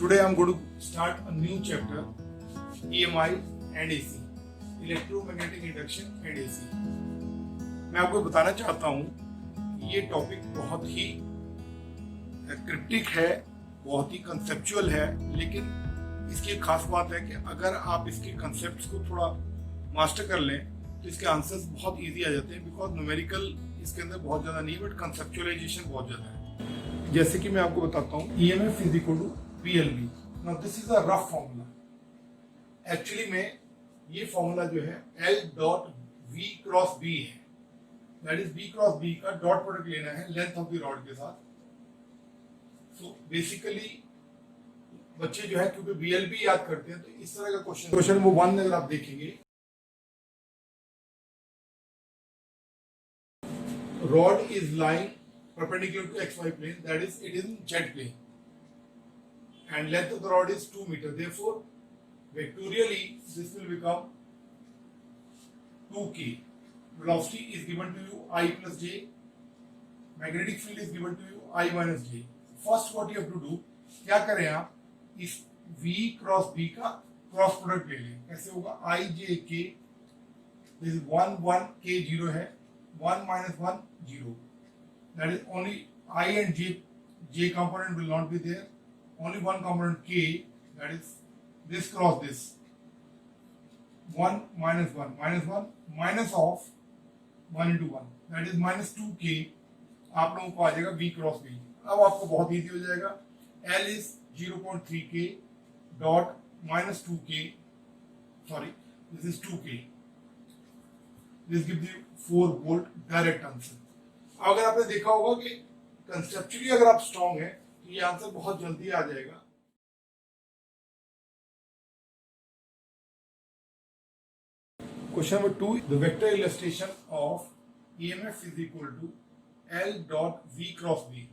Today I'm going to start a new chapter, EMI and AC, electromagnetic induction and AC। मैं आपको बताना चाहता हूँ ये टॉपिक बहुत ही क्रिप्टिक है, बहुत ही कंसेप्चुअल है, लेकिन इसकी एक खास बात है कि अगर आप इसके कंसेप्ट्स को थोड़ा मास्टर कर लें तो इसके आंसर्स बहुत इजी आ जाते हैं। बिकॉज न्यूमेरिकल इसके अंदर बहुत ज़्यादा नहीं है, बट कंसेप्चुअलाइजेशन बहुत ज़्यादा है। जैसे कि मैं आपको बताता हूँ, EMF is equal to PLV। Now this is a rough formula. Actually में ये फॉर्मूला जो है L dot V cross B है। That is B cross B का डॉट प्रोडक्ट लेना है लेंथ ऑफ द रॉड के साथ। सो बेसिकली बच्चे जो है क्योंकि BLB याद करते हैं, तो इस तरह का क्वेश्चन वो 1 अगर आप देखेंगे, rod is lying perpendicular to XY plane, that is it is in Z plane, and length of the rod is 2 meters. Therefore, vectorially this will become 2k. Velocity is given to you I plus j. Magnetic field is given to you I minus j. First what you have to do, क्या करें आप, इस V cross B का cross product ले लें। कैसे होगा, I j k, this is 1 1 k 0 है, 1 minus 1 0, that is only I and j component will not be there, only one component k, that is this cross this, 1 minus 1 minus 1 minus of 1 into 1, that is minus 2k। आप लोगों को आ जाएगा v cross b। अब आपको बहुत easy हो जाएगा, L is 0.3k dot minus 2k, sorry this is 2k, this gives you 4 volt direct answer. अगर आपने देखा होगा कि कंसेप्चुअली अगर आप स्ट्रॉन्ग है तो ये आंसर बहुत जल्दी आ जाएगा। Question number 2, the vector illustration of EMF is equal to L dot V cross B।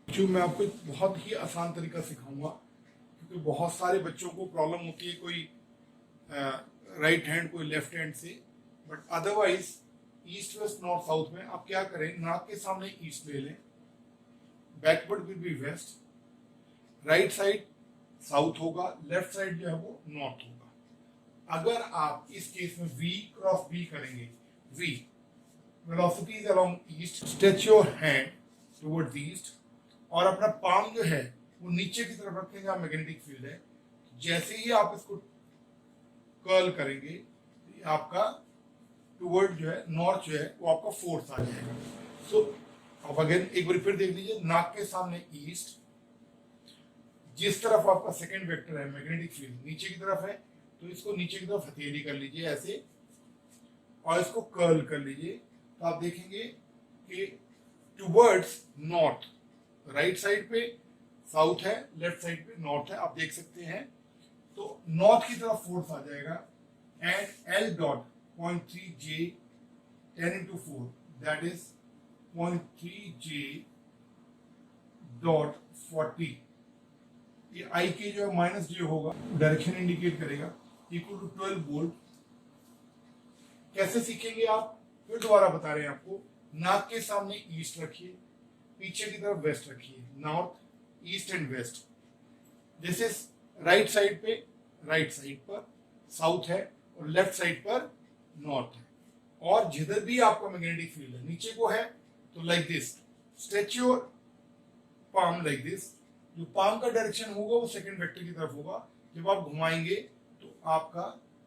जो मैं आपको बहुत ही आसान तरीका सिखाऊंगा, क्योंकि बहुत सारे बच्चों को प्रॉब्लम होती है, कोई राइट हैंड कोई लेफ्ट हैंड से, but otherwise east west north south में आप क्या करें, नाक के सामने ईस्ट ले लें, backward will be west, right side south होगा, लेफ्ट साइड जो है वो नॉर्थ होगा। अगर आप इस केस में V क्रॉस B करेंगे, V velocity is along east, stretch your hand towards east, और अपना पाम जो है वो नीचे की तरफ रखेंगे, जहां मैग्नेटिक फील्ड है। जैसे ही आप इसको कर्ल करेंगे, आपका टुवर्ड जो है नॉर्थ जो है वो आपका फोर्थ आ जाएगा। सो अब अगेन एक बार फिर देख लीजिए, नाक के सामने ईस्ट, जिस तरफ आपका सेकंड वेक्टर है मैग्नेटिक फील्ड नीचे की तरफ है, तो इसको नीचे की तरफ हथेली कर लीजिए ऐसे, और इसको कर्ल कर लीजिए, तो आप देखेंगे कि टुवर्ड्स नॉर्थ, राइट साइड पे साउथ है, लेफ्ट साइड पे नॉर्थ है, आप देख सकते हैं। तो नॉर्थ की तरफ फोर्स आ जाएगा, and L dot 0.3j 10 into 4, that is 0.3j dot 40। ये I के जो है माइनस j होगा, डायरेक्शन इंडिकेट करेगा, इक्वल टू 12 वोल्ट। कैसे सीखेंगे आप, फिर दोबारा बता रहे हैं आपको। नाक के सामने ईस्ट रखिए, पीछे की तरफ वेस्ट रखिए, north east and west. This is right side पे, राइट साइड पर साउथ है, और लेफ्ट साइड पर नॉर्थ है। और जिधर भी आपका मैग्नेटिक फील्ड है नीचे को है, तो like this stretch your palm like this. जो पाम का डायरेक्शन होगा वो सेकंड वेक्टर की तरफ होगा। जब आप घुमाएंगे तो आपका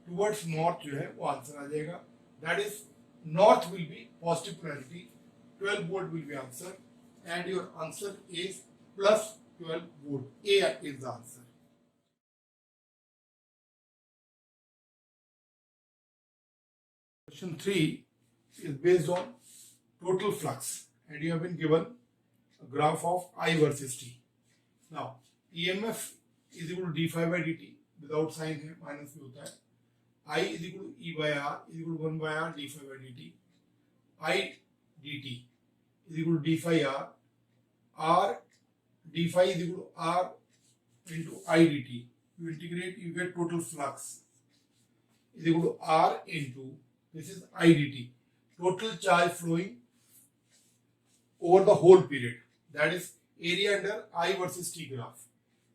टुवर्ड्स नॉर्थ जो है वो आंसर आ जाएगा। That is north will be positive polarity, 12 volt will be answer, and your answer is plus 12 volt. A is the answer. Question 3 is based on total flux, and you have been given a graph of I versus T. Now, EMF is equal to d phi by dt, without sign है, minus भी होता है। I is equal to E by R is equal to 1 by R d phi by dt. I dt is equal to d phi R. R d phi is equal to R into I dt. You integrate, you get total flux is equal to R into, this is I dt, total charge flowing over the whole period, that is area under I versus T graph.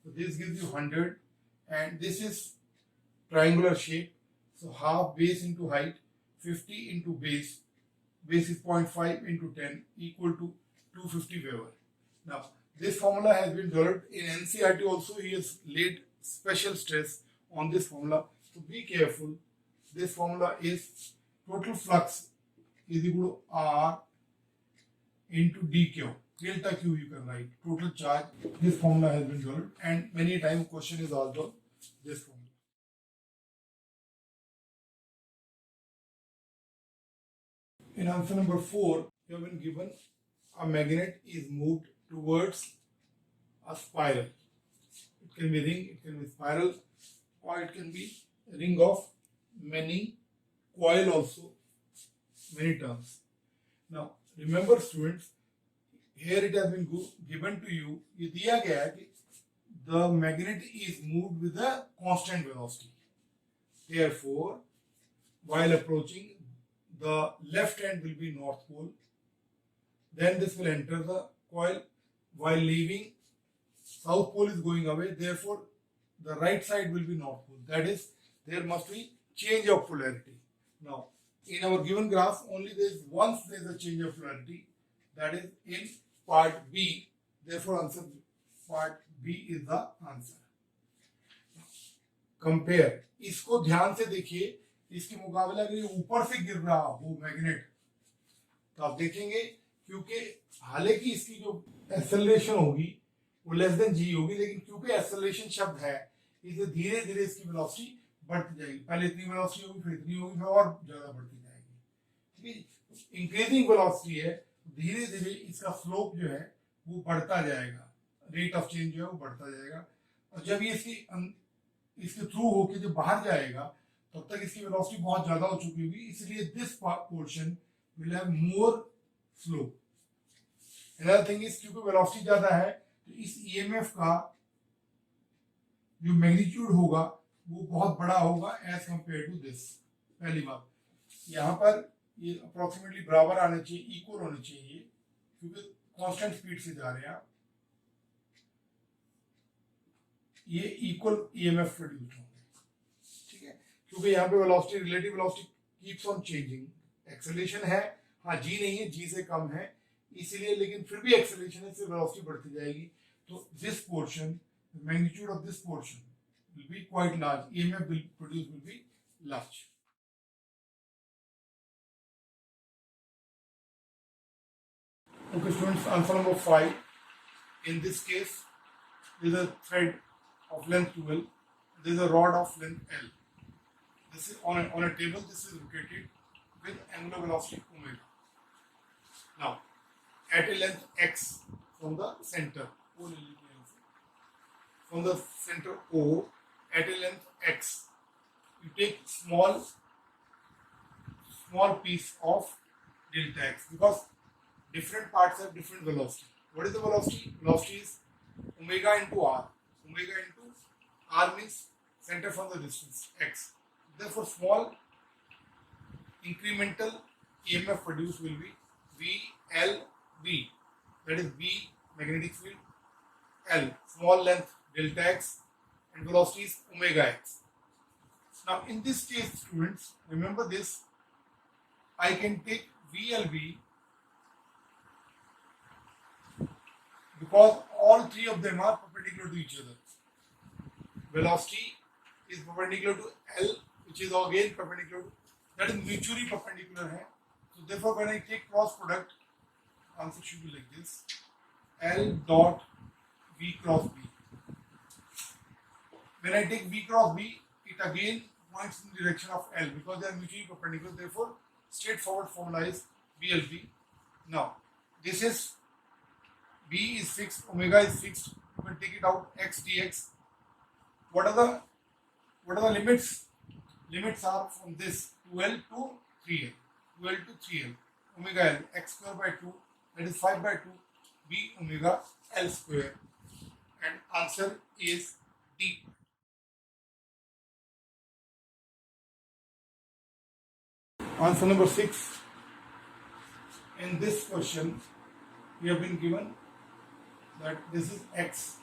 So this gives you 100, and this is triangular shape. So half base into height, 50 into base. Base is 0.5 into 10 equal to 250 Weber. Now, this formula has been developed in NCERT also. He has laid special stress on this formula. So be careful. This formula is total flux is equal to R into dq. Delta Q you can write. Total charge. This formula has been developed, and many times question is also this formula. In answer number 4, you have been given a magnet is moved towards a spiral. It can be ring, it can be spiral, or it can be ring of many coil also, many terms. Now remember students, here it has been given to you, ये दिया गया है कि the magnet is moved with a constant velocity. Therefore, while approaching, the left hand will be north pole. Then this will enter the coil. While leaving, south pole is going away. Therefore, the right side will be north pole. That is, there must be change of polarity. Now, in our given graph, only once there is a change of polarity. That is in part B. Therefore, answer part B is the answer. Compare. इसको ध्यान से देखिए. इसके मुकाबले अगर ये ऊपर से गिर रहा हो मैग्नेट, तो आप देखेंगे क्योंकि हालांकि इसकी जो एक्सेलरेशन होगी वो लेस देन जी होगी, लेकिन क्योंकि एक्सेलरेशन शब्द है, इसे धीरे धीरे इसकी वेलोसिटी बढ़ती जाएगी. पहले इतनी वेलोसिटी होगी, फिर इतनी होगी, फिर और ज्यादा बढ़ती जाएगी. ठीक है, इंक्रीजिंग वेलोसिटी है, धीरे धीरे इसका स्लोप जो है वो बढ़ता जाएगा, रेट ऑफ चेंज जो है वो बढ़ता जाएगा. और जब ये इसके थ्रू होके जब बाहर जाएगा, तब तक इसकी वेलोसिटी बहुत ज्यादा हो चुकी होगी, इसलिए this portion will have more slope. Another thing is, क्योंकि वेलोसिटी ज्यादा है तो इस ईएमएफ का जो मैग्नीट्यूड होगा वो बहुत बड़ा होगा एज कंपेयर टू दिस. पहली बात, यहाँ पर ये अप्रोक्सीमेटली बराबर आने चाहिए, इक्वल होने चाहिए, क्योंकि कांस्टेंट स्पीड से जा रहे हैं आप. ये इक्वल ईएमएफ प्रोड्यूस होंगे. ठीक है, क्योंकि यहाँ पे velocity, relative velocity keeps on changing. Acceleration है, हाँ जी नहीं है, जी से कम है इसीलिए, लेकिन फिर भी एक्सेलरेशन है, इससे वेलोसिटी बढ़ती जाएगी. तो this portion, magnitude of this portion will be quite large. EMF will produce will be large. Okay students, answer number 5. In this case, there is a thread of length 12. There is a rod of length L. This is on a table. This is rotated with angular velocity omega. Now, at a length x from the center, from the center O, at a length x, you take small piece of delta x, because different parts have different velocity. What is the velocity? Velocity is omega into r. Omega into r means center from the distance x. Therefore, small incremental EMF produced will be VLB. That is V magnetic field, L small length delta x, and velocity is omega x. Now in this case students, remember this, I can take VLB because all three of them are perpendicular to each other. Velocity is perpendicular to L, which is again perpendicular to, that is mutually perpendicular hai. So therefore when I take cross product, answer should be like this, L dot V cross B. When I take V cross B, it again points in the direction of L because they are mutually perpendicular. Therefore, straightforward formula is VLB. Now, this is B is fixed, omega is fixed. We can take it out, x dx. What are the limits? Limits are from this 2L to 3L. 2L to 3L. Omega L, x square by 2, that is 5 by 2, B omega L square. And answer is D. Answer number 6. In this question, we have been given that this is x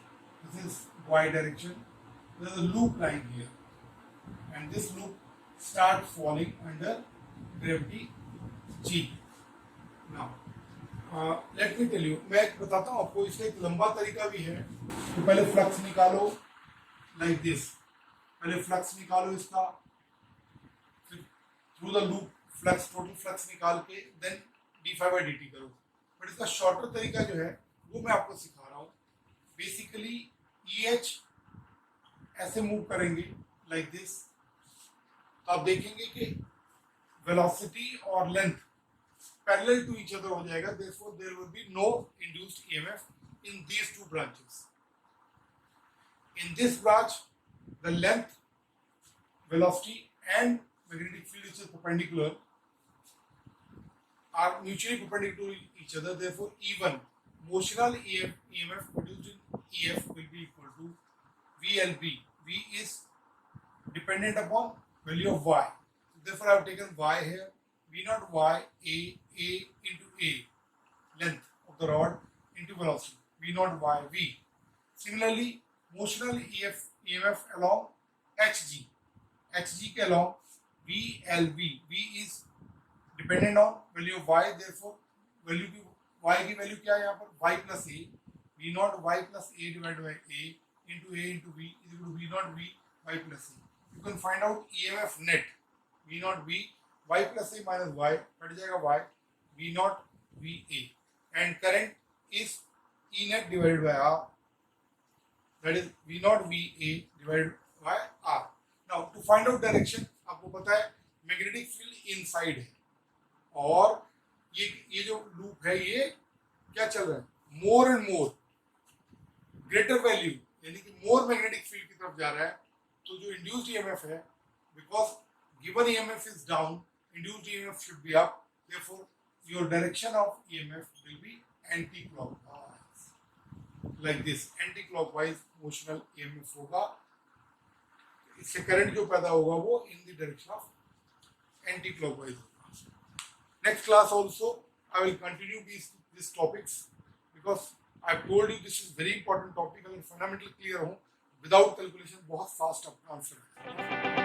this is y direction. There is a loop lying here, and this loop starts falling under gravity g. Now let me tell you, मैं बताता हूँ आपको, इसका एक लंबा तरीका भी है. तो पहले फ्लक्स निकालो लाइक दिस, पहले फ्लक्स निकालो इसका, फिर through the loop flux, total flux निकाल के देन d∅dt करो. बट इसका शॉर्टर तरीका जो है वो मैं आपको सिखा रहा हूँ. बेसिकली EH ऐसे मूव करेंगे लाइक दिस, तो आप देखेंगे कि वेलोसिटी और length parallel to each other हो जाएगा. Therefore there will be no induced EMF in these two branches. In this branch, the length, velocity and magnetic field which is perpendicular are mutually perpendicular to each other. Therefore E1, motional EMF produced in EF will be equal to VLB. V is dependent upon value of Y. Therefore I have taken Y here. V naught Y A into A, length of the rod, into velocity, V naught Y V. Similarly, motional EMF along HG के along VLV. V is dependent on value of Y. Therefore value की Y की value क्या है यहाँ पर, Y plus A, V naught Y plus A divided by A into V is equal to V naught V Y plus A. You can find out EMF net, V naught V y plus a minus y, cut जाएगा y, v naught v a, and current is E net divided by R, that is v naught v a divided by R. Now to find out direction, आपको पता है magnetic field inside है, और ये जो loop है ये क्या चल रहा है, more and more greater value, यानी कि मोर मैग्नेटिक फील्ड की तरफ जा रहा है. तो जो इंड्यूस्ड ईएमएफ है, because given EMF is down, induced EMF should be up. Therefore, your direction of EMF will be anti-clockwise, like this. Anti-clockwise motional EMF होगा. इससे करंट जो पैदा होगा वो in the direction of anti-clockwise होगा. Next class also I will continue these topics, because I have told you this is very important topic. अगर fundamental clear हो, without calculation बहुत fast आप आंसर है.